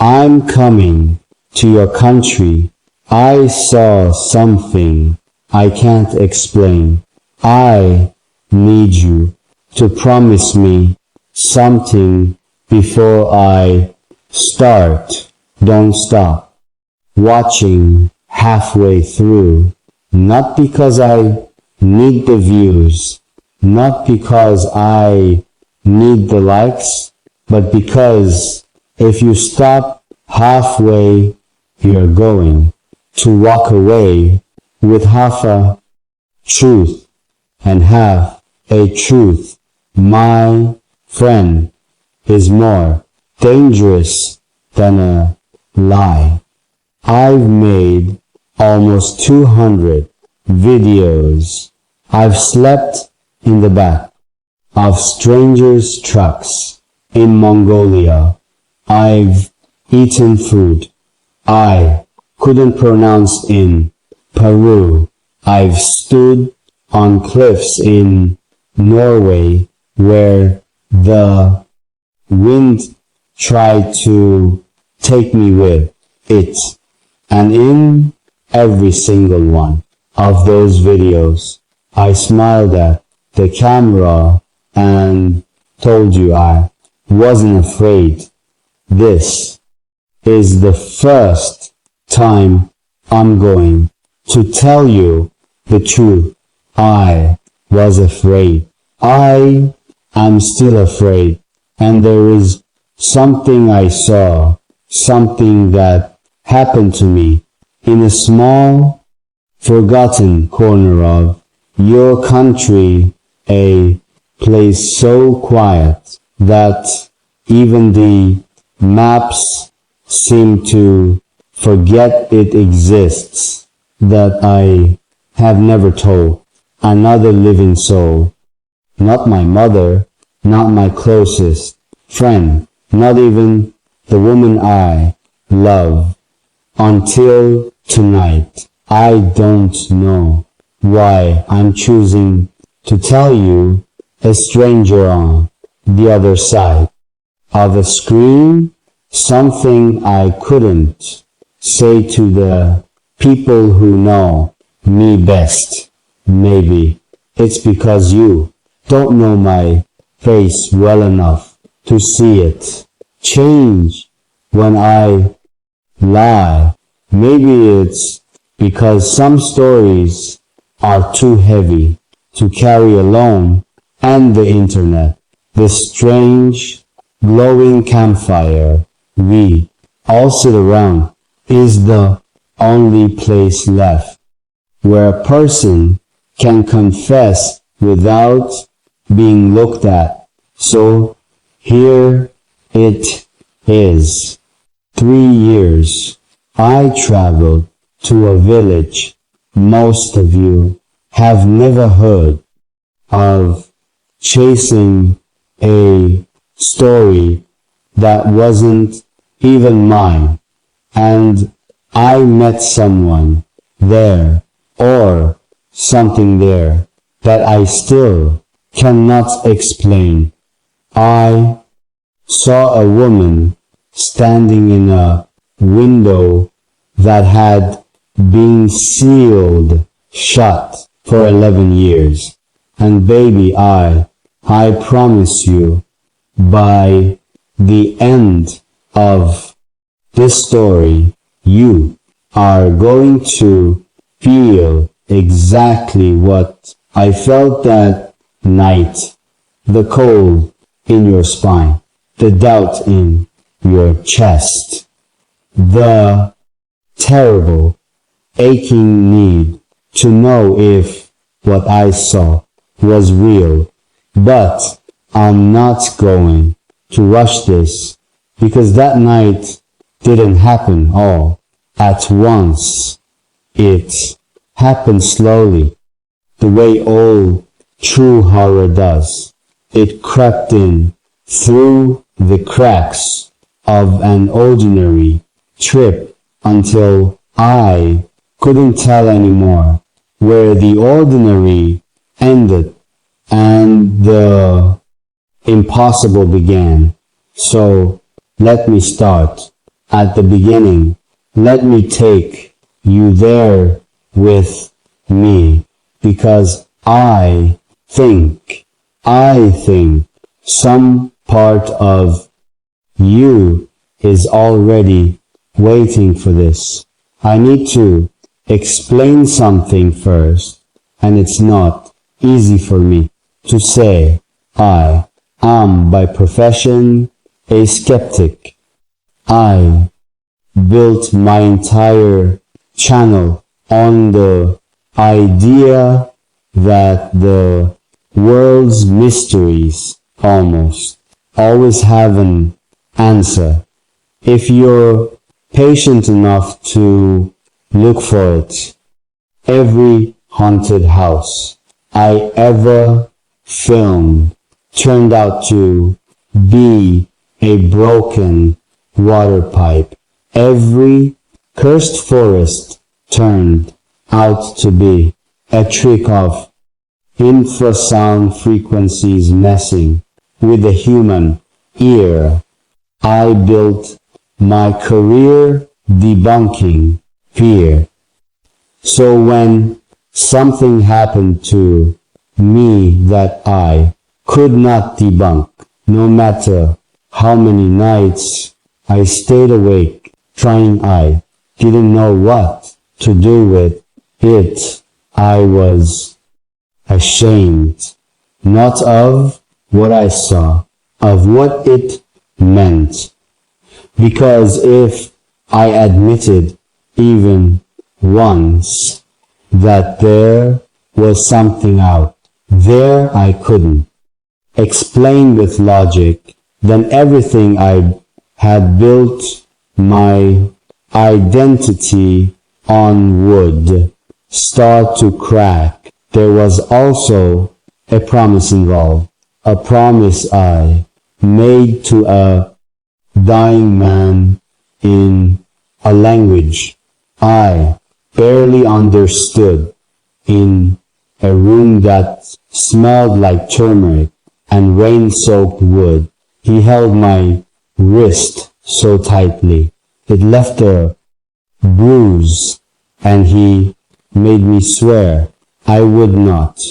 I'm coming to your country. I saw something I can't explain. I need you to promise me something before I start. Don't stop watching halfway through. Not because I need the views, not because I need the likes, but because if you stop halfway, you're going to walk away with half a truth and half a truth. My friend is more dangerous than a lie. I've made almost 200 videos. I've slept in the back of strangers' trucks in Mongolia. I've eaten food I couldn't pronounce in Peru. I've stood on cliffs in Norway where the wind tried to take me with it. And in every single one of those videos, I smiled at the camera and told you I wasn't afraid. This is the first time I'm going to tell you the truth. I was afraid. I am still afraid. And there is something I saw, something that happened to me in a small, forgotten corner of your country, a place so quiet that even the maps seem to forget it exists, that I have never told another living soul, not my mother, not my closest friend, not even the woman I love. Until tonight, I don't know why I'm choosing to tell you, a stranger on the other side of a screen, something I couldn't say to the people who know me best. Maybe it's because you don't know my face well enough to see it change when I lie. Maybe it's because some stories are too heavy to carry alone, and the internet, the strange glowing campfire we all sit around, is the only place left where a person can confess without being looked at. So here it is. 3 years I traveled to a village most of you have never heard of, chasing a story that wasn't even mine. And I met someone there, or something there, that I still cannot explain. I saw a woman standing in a window that had been sealed shut for 11 years. And baby, I promise you, by the end of this story, you are going to feel exactly what I felt that night. The cold in your spine, the doubt in your chest, the terrible aching need to know if what I saw was real. But I'm not going to rush this, because that night didn't happen all at once. It happened slowly, the way all true horror does. It crept in through the cracks of an ordinary trip until I couldn't tell anymore where the ordinary ended and the impossible began. So let me start at the beginning. Let me take you there with me, because I think some part of you is already waiting for this. I need to explain something first, and it's not easy for me to say. I am by profession a skeptic. I built my entire channel on the idea that the world's mysteries almost always have an answer if you're patient enough to look for it. Every haunted house I ever filmed turned out to be a broken water pipe. Every cursed forest turned out to be a trick of infrasound frequencies messing with the human ear. I built my career debunking fear. So when something happened to me that I could not debunk, no matter how many nights I stayed awake trying, I didn't know what to do with it. I was ashamed, not of what I saw, of what it meant. Because if I admitted even once that there was something out there I couldn't explain with logic, then everything I had built my identity on would start to crack. There was also a promise involved, a promise I made to a dying man in a language I barely understood, in a room that smelled like turmeric and rain-soaked wood. He held my wrist so tightly it left a bruise, and he made me swear I would not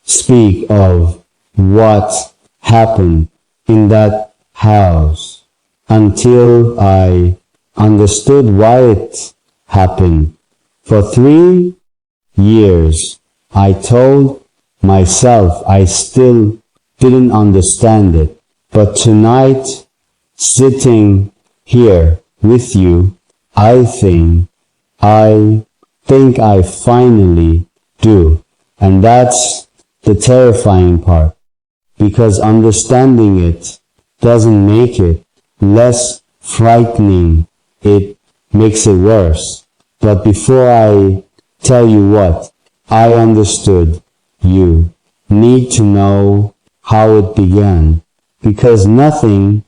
speak of what happened in that house until I understood why it happened. For 3 years, I told myself I still didn't understand it. But tonight, sitting here with you, I think I finally do. And that's the terrifying part, because understanding it doesn't make it less frightening. It makes it worse. But before I tell you what I understood, you need to know how it began, because nothing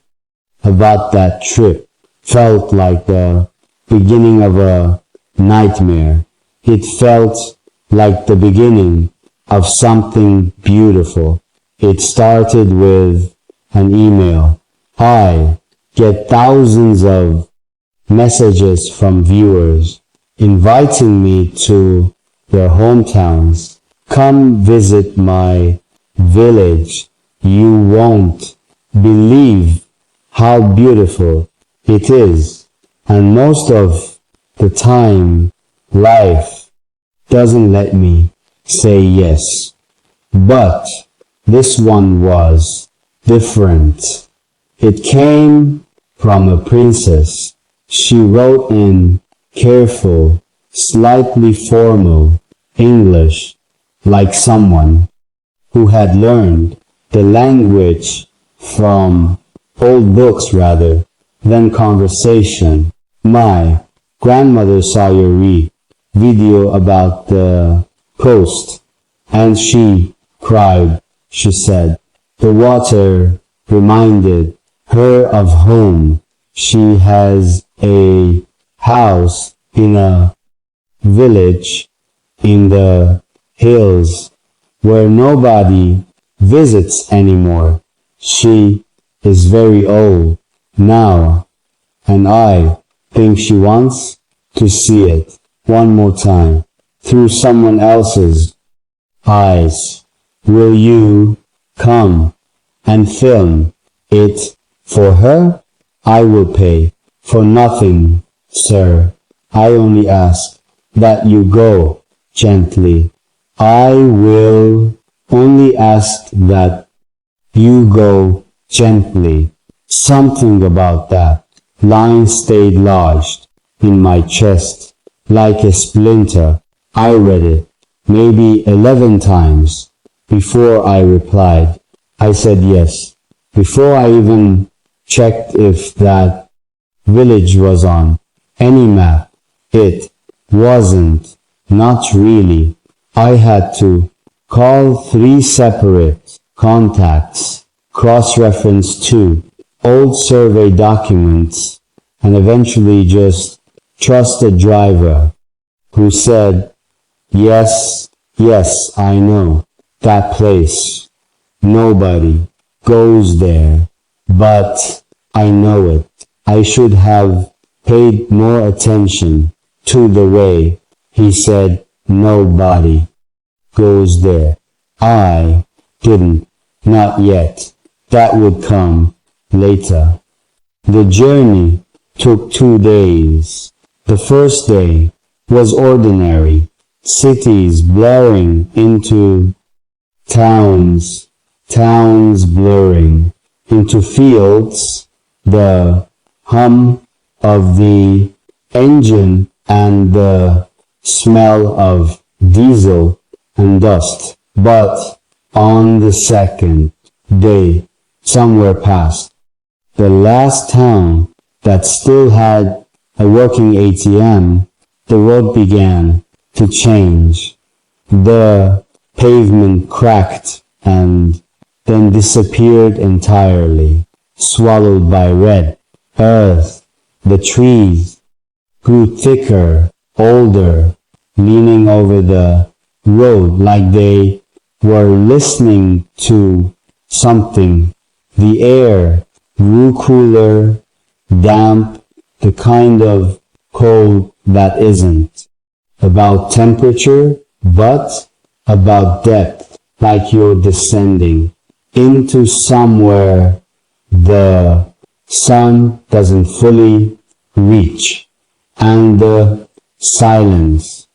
about that trip felt like the beginning of a nightmare. It felt like the beginning of something beautiful. It started with an email. I get thousands of messages from viewers inviting me to their hometowns. Come visit my village. You won't believe how beautiful it is. And most of the time, life doesn't let me say yes. But this one was different. It came from a princess. She wrote in careful, slightly formal English, like someone who had learned the language from old books rather than conversation. My grandmother saw your video about the coast, and she cried. She said the water reminded her of home. She has a house in a village in the hills where nobody visits anymore. She is very old now, and I think she wants to see it one more time through someone else's eyes. Will you come and film it for her? I will pay for nothing, sir. I only ask that you go gently. I will only ask that you go gently. Something about that line stayed lodged in my chest like a splinter. I read it maybe 11 times before I replied. I said yes, before I even checked if that village was on any map. It wasn't, not really. I had to call 3 separate contacts, cross-reference 2 old survey documents, and eventually just trust a driver who said, yes, I know that place. Nobody goes there, but I know it. I should have paid more attention to the way he said nobody goes there. I didn't, not yet. That would come later. The journey took 2 days. The first day was ordinary. Cities blurring into towns, towns blurring into fields, the hum of the engine and the smell of diesel and dust. But on the second day, somewhere past the last town that still had a working ATM, the road began to change. The pavement cracked and then disappeared entirely, swallowed by red earth. The trees grew thicker, older, leaning over the road like they were listening to something. The air grew cooler, damp, the kind of cold that isn't about temperature, but about depth, like you're descending into somewhere the sun doesn't fully reach. And the silence.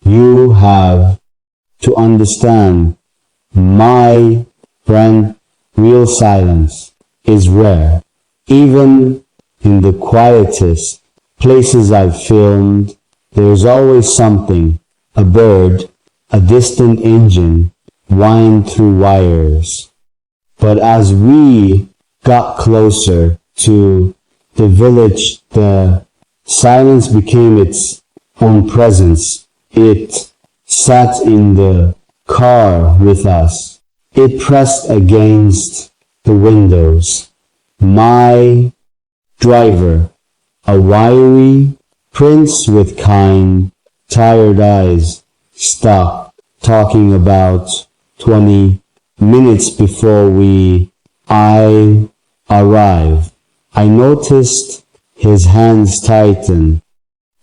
You have to understand, my friend, real silence is rare. Even in the quietest places I've filmed, there's always something, a bird, a distant engine, wind through wires. But as we got closer to the village, the silence became its own presence. It sat in the car with us. It pressed against the windows. My driver, a wiry prince with kind, tired eyes, stopped talking about 20 minutes before I arrived. I noticed his hands tighten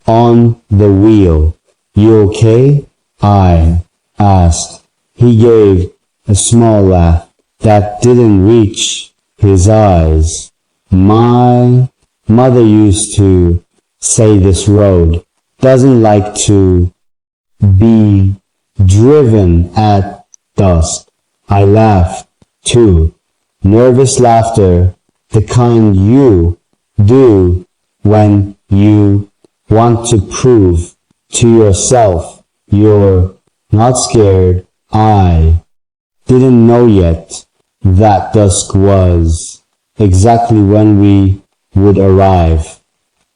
on the wheel. You okay? I asked. He gave a small laugh that didn't reach his eyes. My mother used to say this road doesn't like to be driven at dusk. I laughed too. Nervous laughter, the kind you do when you want to prove to yourself you're not scared. I didn't know yet that dusk was exactly when we would arrive.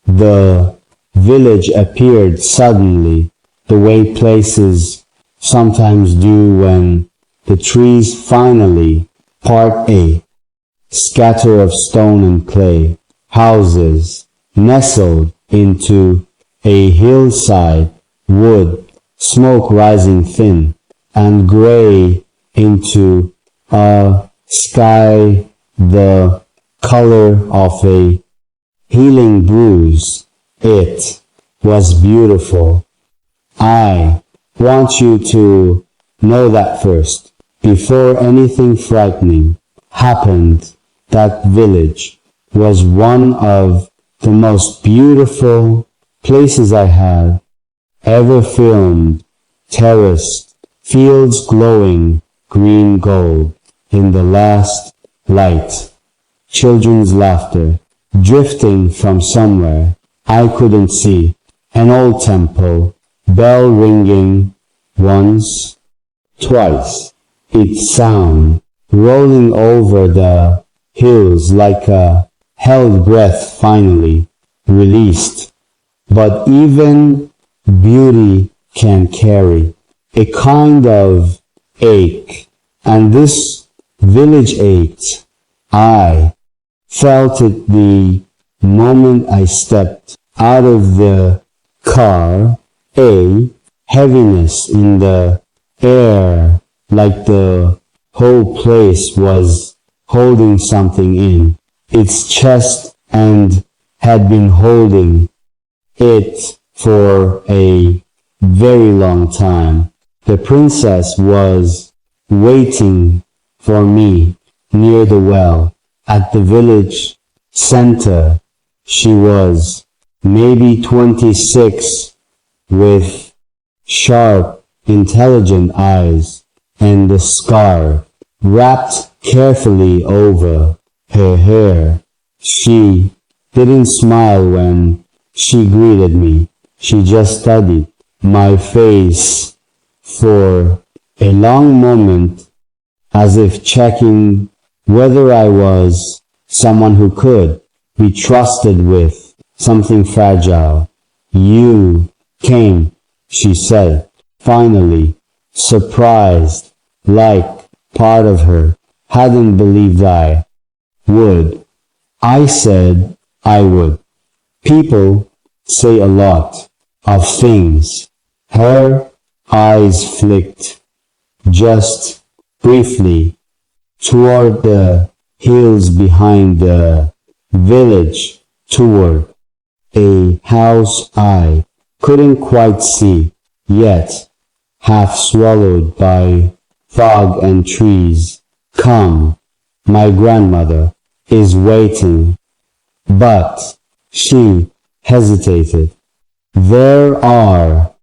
The village appeared suddenly, the way places sometimes do when the trees finally part. A scatter of stone and clay, houses nestled into a hillside, wood, smoke rising thin and gray into a sky the color of a healing bruise. It was beautiful. I want you to know that first. Before anything frightening happened, that village was one of the most beautiful places I had ever filmed. Terraced fields glowing green gold in the last light. Children's laughter drifting from somewhere I couldn't see. An old temple bell ringing once, twice. Its sound rolling over the hills like a held breath finally released. But even beauty can carry a kind of ache, and this village ached. I felt it the moment I stepped out of the car, a heaviness in the air, like the whole place was holding something in its chest and had been holding it for a very long time. The princess was waiting for me near the well at the village center. She was maybe 26 with sharp, intelligent eyes and the scarf wrapped carefully over her hair. She didn't smile when she greeted me. She just studied my face for a long moment as if checking whether I was someone who could be trusted with something fragile. You came, she said, finally, surprised, like part of her hadn't believed I would. I said I would. People say a lot of things. Her eyes flicked just briefly toward the hills behind the village, toward a house I couldn't quite see yet, half swallowed by fog and trees. Come, my grandmother is waiting. But she hesitated. There are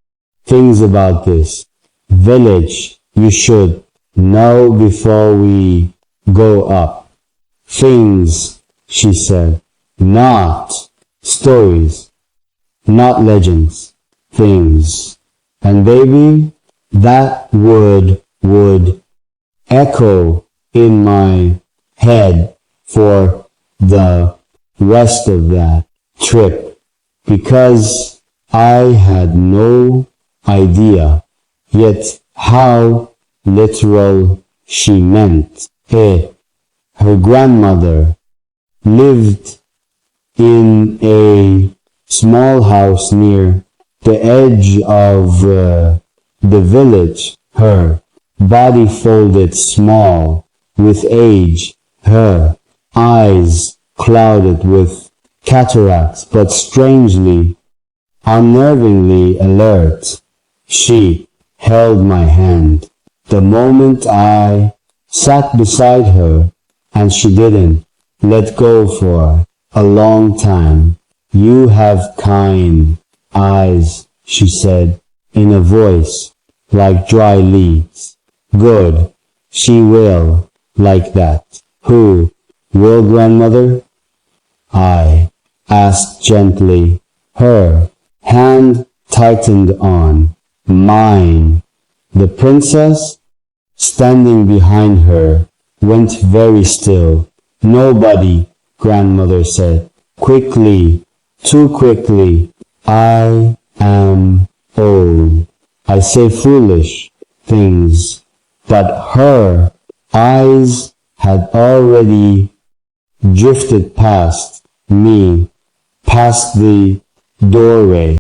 things about this village you should know before we go up. Things, she said, not stories, not legends, things. And baby, that would echo in my head for the rest of that trip, because I had no idea yet how literal she meant it. Her grandmother lived in a small house near the edge of the village. Her body folded small with age, her eyes clouded with cataracts, but strangely, unnervingly alert. She held my hand the moment I sat beside her, and she didn't let go for a long time. You have kind eyes, she said in a voice like dry leaves. Good, she will like that. Who will, grandmother? I asked gently. Her hand tightened on mine. The princess, standing behind her, went very still. Nobody, grandmother said, quickly, too quickly. I am old. I say foolish things, but her eyes had already drifted past me, past the doorway.